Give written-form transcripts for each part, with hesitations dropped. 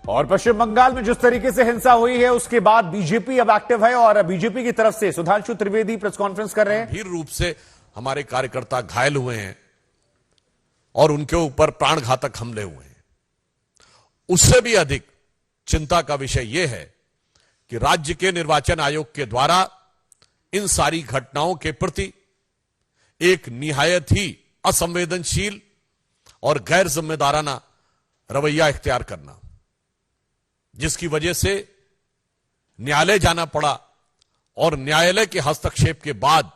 और पश्चिम बंगाल में जिस तरीके से हिंसा हुई है उसके बाद बीजेपी अब एक्टिव है और बीजेपी की तरफ से सुधांशु त्रिवेदी प्रेस कॉन्फ्रेंस कर रहे हैं। गंभीर रूप से हमारे कार्यकर्ता घायल हुए हैं और उनके ऊपर प्राणघातक हमले हुए हैं। उससे भी अधिक चिंता का विषय यह है कि राज्य के निर्वाचन आयोग के द्वारा इन सारी घटनाओं के प्रति एक निहायत ही असंवेदनशील और गैर जिम्मेदाराना रवैया इख्तियार करना, जिसकी वजह से न्यायालय जाना पड़ा और न्यायालय के हस्तक्षेप के बाद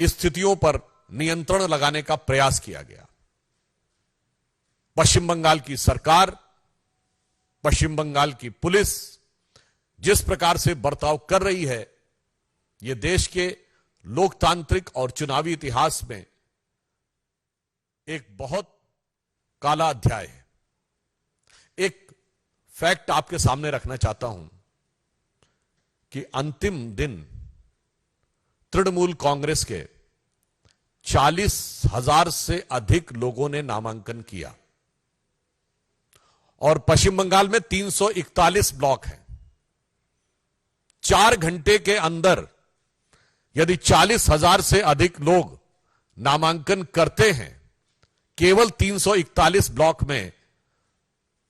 स्थितियों पर नियंत्रण लगाने का प्रयास किया गया। पश्चिम बंगाल की सरकार, पश्चिम बंगाल की पुलिस जिस प्रकार से बर्ताव कर रही है, यह देश के लोकतांत्रिक और चुनावी इतिहास में एक बहुत काला अध्याय है। एक फैक्ट आपके सामने रखना चाहता हूं कि अंतिम दिन तृणमूल कांग्रेस के 40,000 से अधिक लोगों ने नामांकन किया और पश्चिम बंगाल में 341 ब्लॉक हैं। 4 घंटे के अंदर यदि 40,000 से अधिक लोग नामांकन करते हैं केवल 341 ब्लॉक में,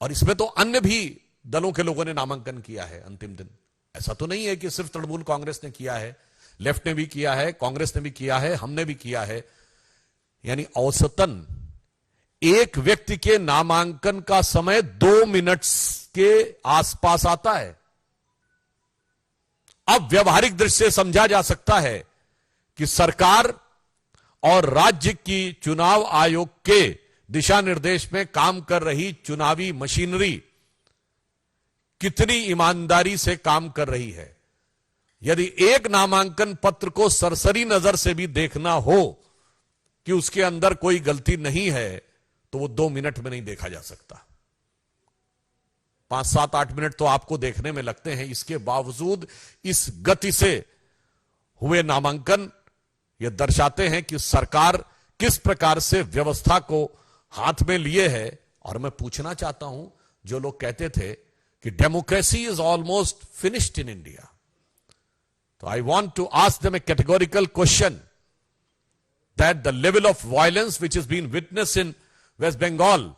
और इसमें तो अन्य भी दलों के लोगों ने नामांकन किया है अंतिम दिन, ऐसा तो नहीं है कि सिर्फ तृणमूल कांग्रेस ने किया है, लेफ्ट ने भी किया है, कांग्रेस ने भी किया है, हमने भी किया है। यानी औसतन एक व्यक्ति के नामांकन का समय 2 मिनट के आसपास आता है। अब व्यवहारिक दृष्टि से समझा जा सकता है कि सरकार और राज्य की चुनाव आयोग के दिशा निर्देश में काम कर रही चुनावी मशीनरी कितनी ईमानदारी से काम कर रही है। यदि एक नामांकन पत्र को सरसरी नजर से भी देखना हो कि उसके अंदर कोई गलती नहीं है तो वो 2 मिनट में नहीं देखा जा सकता। 5, 7, 8 मिनट तो आपको देखने में लगते हैं। इसके बावजूद इस गति से हुए नामांकन ये दर्शाते हैं कि सरकार किस प्रकार से व्यवस्था को हाथ में लिए है। और मैं पूछना चाहता हूं, जो लोग कहते थे कि democracy is almost finished in India, तो I want to ask them a categorical question that the level of violence which is been witness in West Bengal,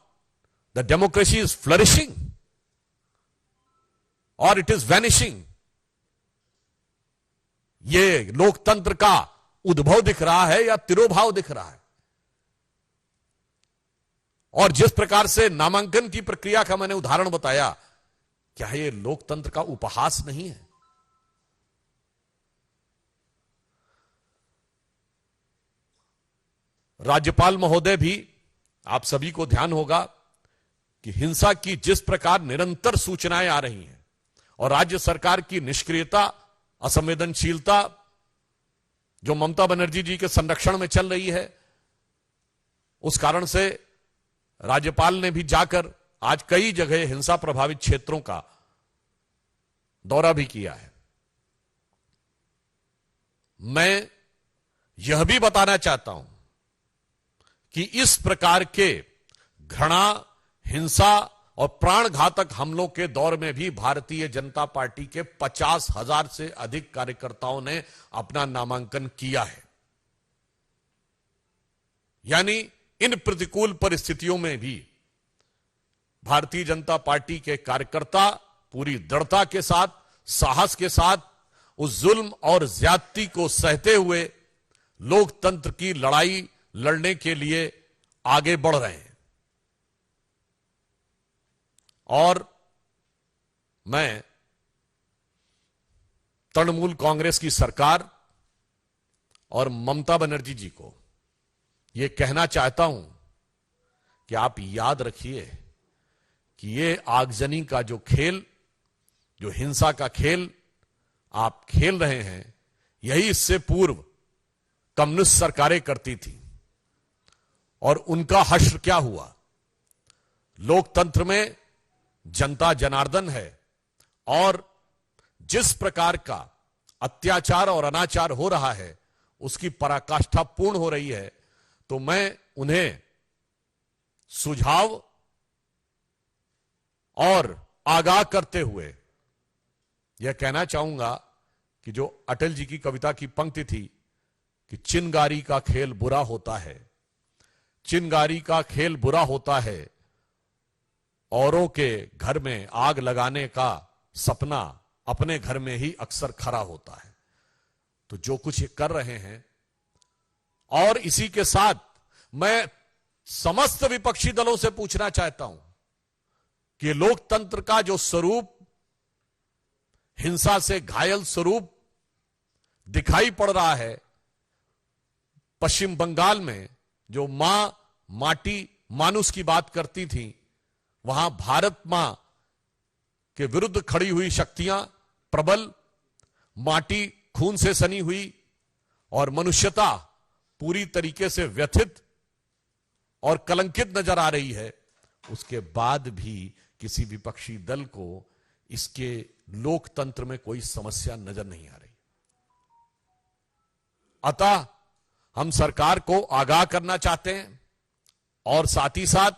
the democracy is flourishing or it is vanishing. ये लोकतंत्र का उद्भव दिख रहा है या तिरोभाव दिख रहा है? और जिस प्रकार से नामांकन की प्रक्रिया का मैंने उदाहरण बताया, क्या यह लोकतंत्र का उपहास नहीं है? राज्यपाल महोदय भी, आप सभी को ध्यान होगा कि हिंसा की जिस प्रकार निरंतर सूचनाएं आ रही हैं और राज्य सरकार की निष्क्रियता, असंवेदनशीलता जो ममता बनर्जी जी के संरक्षण में चल रही है, उस कारण से राज्यपाल ने भी जाकर आज कई जगह हिंसा प्रभावित क्षेत्रों का दौरा भी किया है। मैं यह भी बताना चाहता हूं कि इस प्रकार के घृणा, हिंसा और प्राणघातक हमलों के दौर में भी भारतीय जनता पार्टी के 50,000 से अधिक कार्यकर्ताओं ने अपना नामांकन किया है। यानी इन प्रतिकूल परिस्थितियों में भी भारतीय जनता पार्टी के कार्यकर्ता पूरी दृढ़ता के साथ, साहस के साथ उस जुल्म और ज्यादती को सहते हुए लोकतंत्र की लड़ाई लड़ने के लिए आगे बढ़ रहे हैं। और मैं तृणमूल कांग्रेस की सरकार और ममता बनर्जी जी को यह कहना चाहता हूं कि आप याद रखिए कि यह आगजनी का जो खेल, जो हिंसा का खेल आप खेल रहे हैं, यही इससे पूर्व कम्युनिस्ट सरकारें करती थी। और उनका हश्र क्या हुआ? लोकतंत्र में जनता जनार्दन है और जिस प्रकार का अत्याचार और अनाचार हो रहा है उसकी पराकाष्ठा पूर्ण हो रही है। तो मैं उन्हें सुझाव और आगाह करते हुए यह कहना चाहूंगा कि जो अटल जी की कविता की पंक्ति थी कि चिनगारी का खेल बुरा होता है, चिनगारी का खेल बुरा होता है, औरों के घर में आग लगाने का सपना अपने घर में ही अक्सर खरा होता है। तो जो कुछ ये कर रहे हैं, और इसी के साथ मैं समस्त विपक्षी दलों से पूछना चाहता हूं कि लोकतंत्र का जो स्वरूप, हिंसा से घायल स्वरूप दिखाई पड़ रहा है, पश्चिम बंगाल में जो मां माटी मानुस की बात करती थी, वहां भारत मां के विरुद्ध खड़ी हुई शक्तियां प्रबल, माटी खून से सनी हुई और मनुष्यता पूरी तरीके से व्यथित और कलंकित नजर आ रही है। उसके बाद भी किसी विपक्षी दल को इसके लोकतंत्र में कोई समस्या नजर नहीं आ रही। अतः हम सरकार को आगाह करना चाहते हैं और साथ ही साथ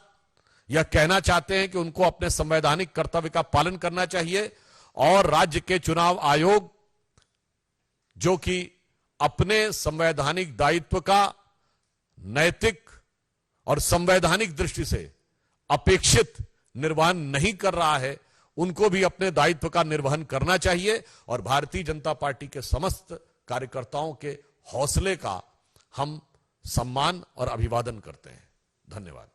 यह कहना चाहते हैं कि उनको अपने संवैधानिक कर्तव्य का पालन करना चाहिए और राज्य के चुनाव आयोग जो कि अपने संवैधानिक दायित्व का नैतिक और संवैधानिक दृष्टि से अपेक्षित निर्वहन नहीं कर रहा है, उनको भी अपने दायित्व का निर्वहन करना चाहिए। और भारतीय जनता पार्टी के समस्त कार्यकर्ताओं के हौसले का हम सम्मान और अभिवादन करते हैं। धन्यवाद।